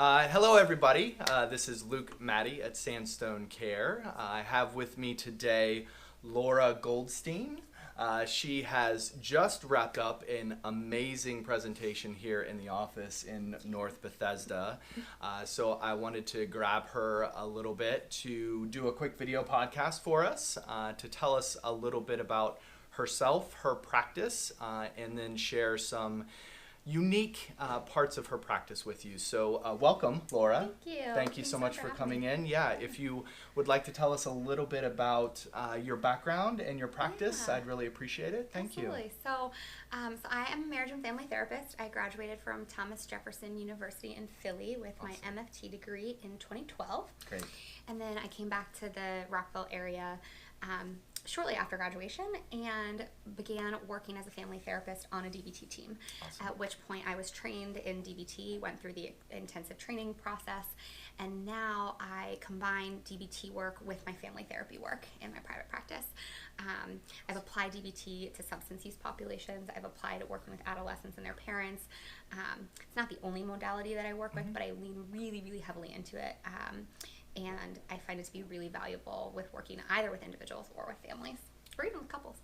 Hello, everybody. This is Luke Mattey at Sandstone Care. I have with me today Laura Goldstein. She has just wrapped up an amazing presentation here in the office in North Bethesda. So I wanted to grab her a little bit to do a quick video podcast for us to tell us a little bit about herself, her practice, and then share some unique parts of her practice with you. So welcome, Laura. Thank you. Thank you so much for coming in. Yeah, if you would like to tell us a little bit about your background and your practice, I'd really appreciate it. Thank you. So I am a marriage and family therapist. I graduated from Thomas Jefferson University in Philly with my MFT degree in 2012. Great. And then I came back to the Rockville area shortly after graduation and began working as a family therapist on a DBT team. Awesome. At which point I was trained in DBT, went through the intensive training process, and now I combine DBT work with my family therapy work in my private practice. I've applied DBT to substance use populations. I've applied it working with adolescents and their parents. It's not the only modality that I work with, but I lean really, really heavily into it. And I find it to be really valuable with working either with individuals or with families, or even with couples.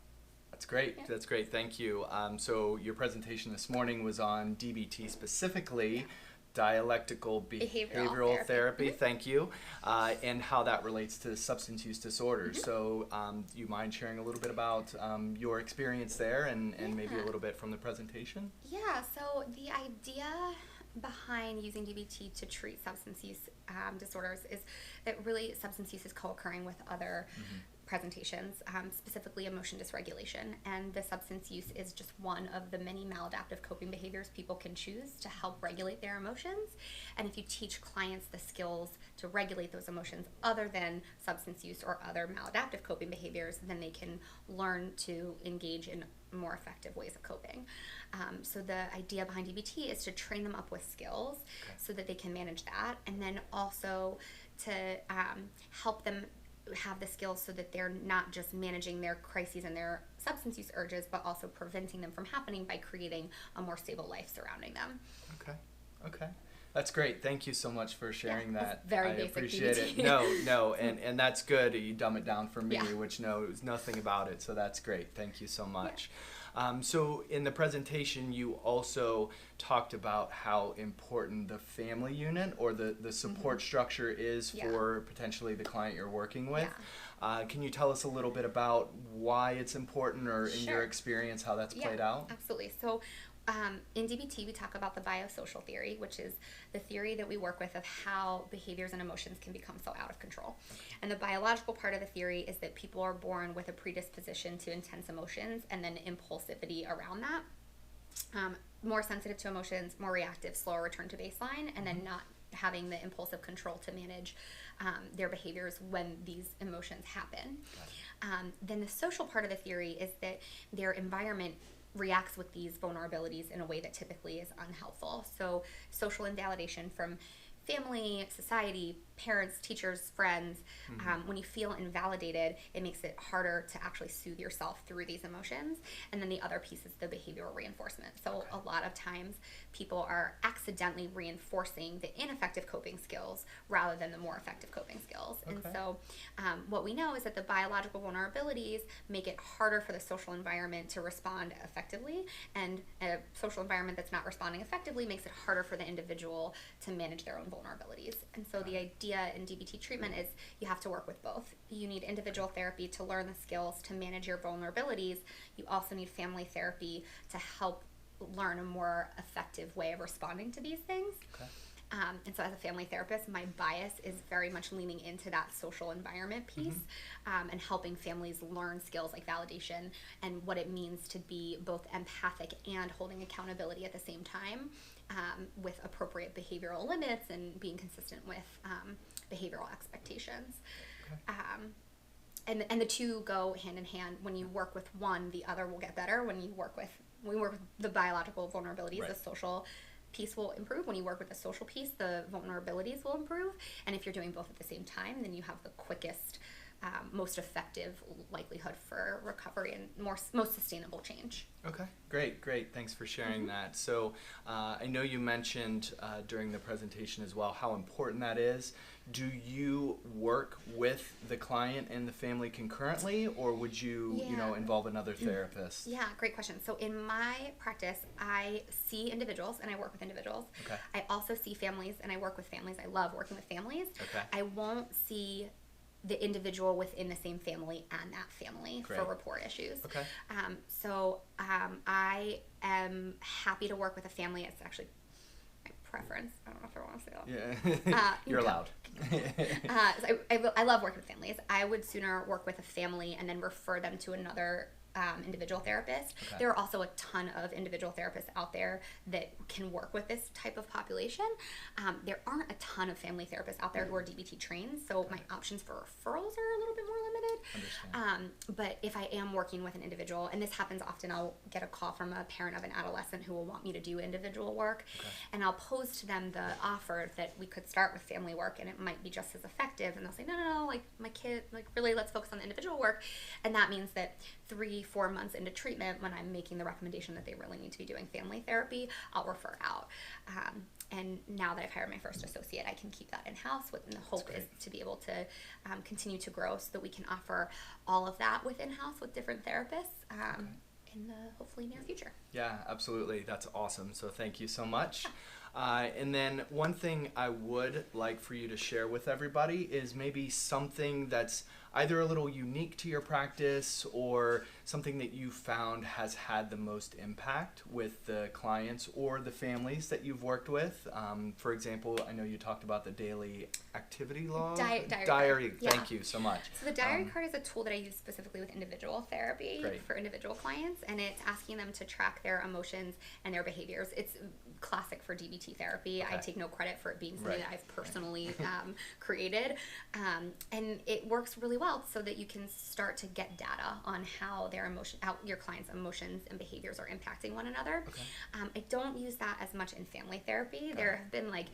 That's great. Yeah. That's great. Thank you. So your presentation this morning was on DBT specifically, Dialectical Behavioral Therapy. Mm-hmm. Thank you. And how that relates to substance use disorders. So do you mind sharing a little bit about your experience there and maybe a little bit from the presentation? Yeah, so the idea behind using DBT to treat substance use disorders is that really substance use is co-occurring with other presentations, specifically emotion dysregulation, and the substance use is just one of the many maladaptive coping behaviors people can choose to help regulate their emotions. And if you teach clients the skills to regulate those emotions other than substance use or other maladaptive coping behaviors, then they can learn to engage in more effective ways of coping. So the idea behind DBT is to train them up with skills so that they can manage that, and then also to help them have the skills so that they're not just managing their crises and their substance use urges, but also preventing them from happening by creating a more stable life surrounding them. Okay. That's great. Thank you so much for sharing that. Very I basic appreciate DBT. it. No, and that's good. You dumb it down for me, Yeah. which knows nothing about it, so that's great. Thank you so much. So in the presentation, you also talked about how important the family unit or the support structure is for potentially the client you're working with. Can you tell us a little bit about why it's important, or in your experience, how that's played out? Absolutely. So in DBT, we talk about the biosocial theory, which is the theory that we work with of how behaviors and emotions can become so out of control. And the biological part of the theory is that people are born with a predisposition to intense emotions and then impulsivity around that. More sensitive to emotions, more reactive, slower return to baseline, and then not having the impulsive control to manage their behaviors when these emotions happen. Then the social part of the theory is that their environment reacts with these vulnerabilities in a way that typically is unhelpful. So social invalidation from family, society, parents, teachers, friends, when you feel invalidated, it makes it harder to actually soothe yourself through these emotions. And then the other piece is the behavioral reinforcement. So a lot of times people are accidentally reinforcing the ineffective coping skills rather than the more effective coping skills. And so what we know is that the biological vulnerabilities make it harder for the social environment to respond effectively, and a social environment that's not responding effectively makes it harder for the individual to manage their own vulnerabilities. And so the idea in DBT treatment is you have to work with both. You need individual therapy to learn the skills to manage your vulnerabilities. You also need family therapy to help learn a more effective way of responding to these things. And so as a family therapist, my bias is very much leaning into that social environment piece and helping families learn skills like validation and what it means to be both empathic and holding accountability at the same time, with appropriate behavioral limits and being consistent with behavioral expectations. And the two go hand in hand. When you work with one, the other will get better. When we work with the biological vulnerabilities, the social piece will improve. When you work with the social piece, the vulnerabilities will improve. And if you're doing both at the same time, then you have the quickest most effective likelihood for recovery and most sustainable change. Okay, great. Thanks for sharing that. So I know you mentioned during the presentation as well how important that is. Do you work with the client and the family concurrently, or would you, involve another therapist? Yeah, great question. So in my practice, I see individuals and I work with individuals. Okay. I also see families and I work with families. I love working with families. Okay. I won't see the individual within the same family and that family Great. for rapport issues. Okay. So I am happy to work with a family. It's actually my preference. I don't know if I want to say that. Yeah, you're allowed. I love working with families. I would sooner work with a family and then refer them to another individual therapist. Okay. There are also a ton of individual therapists out there that can work with this type of population. There aren't a ton of family therapists out there who are DBT trained, so my options for referrals are a little bit more limited. Understand. But if I am working with an individual, and this happens often, I'll get a call from a parent of an adolescent who will want me to do individual work, and I'll pose to them the offer that we could start with family work and it might be just as effective, and they'll say, no, like my kid, like really let's focus on the individual work. And that means that 3-4 months into treatment, when I'm making the recommendation that they really need to be doing family therapy, I'll refer out. And now that I've hired my first associate, I can keep that in-house, and the hope is to be able to continue to grow so that we can offer all of that with in-house with different therapists in the hopefully near future. Yeah, absolutely. That's awesome. So thank you so much. And then one thing I would like for you to share with everybody is maybe something that's either a little unique to your practice or something that you found has had the most impact with the clients or the families that you've worked with. For example, I know you talked about the daily activity log. Diary. Yeah. Thank you so much. So the diary card is a tool that I use specifically with individual therapy for individual clients, and it's asking them to track their emotions and their behaviors. It's classic for DBT therapy. I take no credit for it being something that I've personally created. And it works really well so that you can start to get data on how how your clients' emotions and behaviors are impacting one another. I don't use that as much in family therapy. There have been like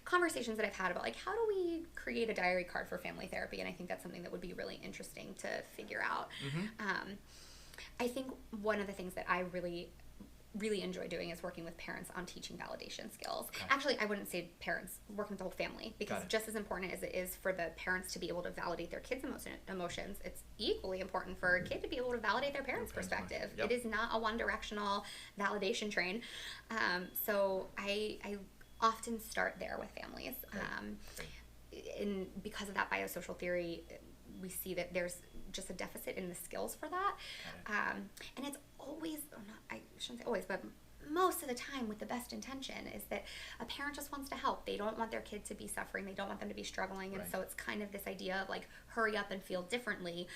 conversations that I've had about like how do we create a diary card for family therapy, and I think that's something that would be really interesting to figure out. I think one of the things that I really enjoy doing is working with parents on teaching validation skills. Actually, I wouldn't say parents, working with the whole family, because just as important as it is for the parents to be able to validate their kids' emotions, it's equally important for a kid to be able to validate their parents' perspective. It is not a one-directional validation train. So I often start there with families. And because of that biosocial theory, we see that there's just a deficit in the skills for that. And it's always, I shouldn't say always, but most of the time with the best intention is that a parent just wants to help. They don't want their kid to be suffering. They don't want them to be struggling. And so it's kind of this idea of like, hurry up and feel differently.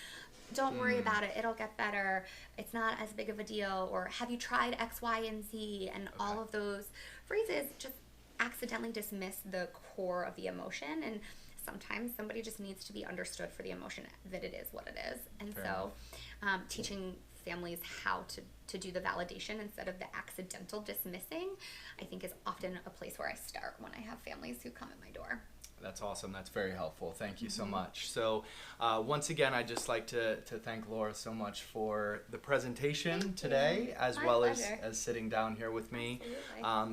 Don't worry about it. It'll get better. It's not as big of a deal. Or have you tried X, Y, and Z? And all of those phrases just accidentally dismiss the core of the emotion. And sometimes somebody just needs to be understood for the emotion that it is what it is. And teaching families how to do the validation instead of the accidental dismissing, I think is often a place where I start when I have families who come at my door. That's awesome. That's very helpful. Thank you so much. So once again, I'd just like to thank Laura so much for the presentation today, as well as sitting down here with me.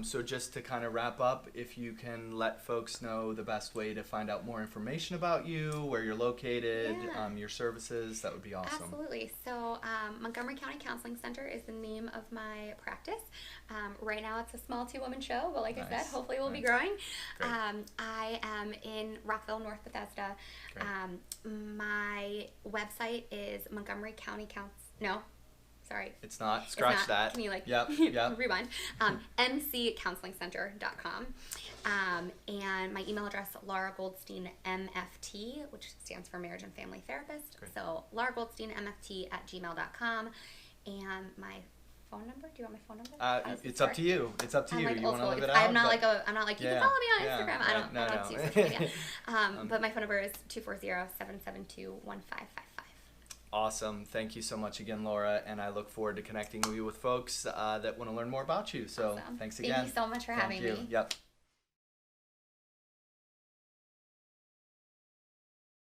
So just to kind of wrap up, if you can let folks know the best way to find out more information about you, where you're located, your services, that would be awesome. Absolutely. So Montgomery County Counseling Center is the name of my practice. Right now it's a small 2-woman show, but like I said, hopefully we'll be growing. I am in Rockville, North Bethesda. My website is Montgomery County It's not. Scratch that. Can you rewind? mccounselingcenter.com. And my email address, Laura Goldstein MFT, which stands for Marriage and Family Therapist. So Laura Goldstein MFT @gmail.com. And my phone number? Do you want my phone number? It's up to you. It's up to you. Like, you want to live it out? I'm not like you can follow me on Instagram. I don't use social media. But my phone number is 240-772-1555. Awesome. Thank you so much again, Laura, and I look forward to connecting you with folks that want to learn more about you. So thanks again. Thank you so much for having me. Yep.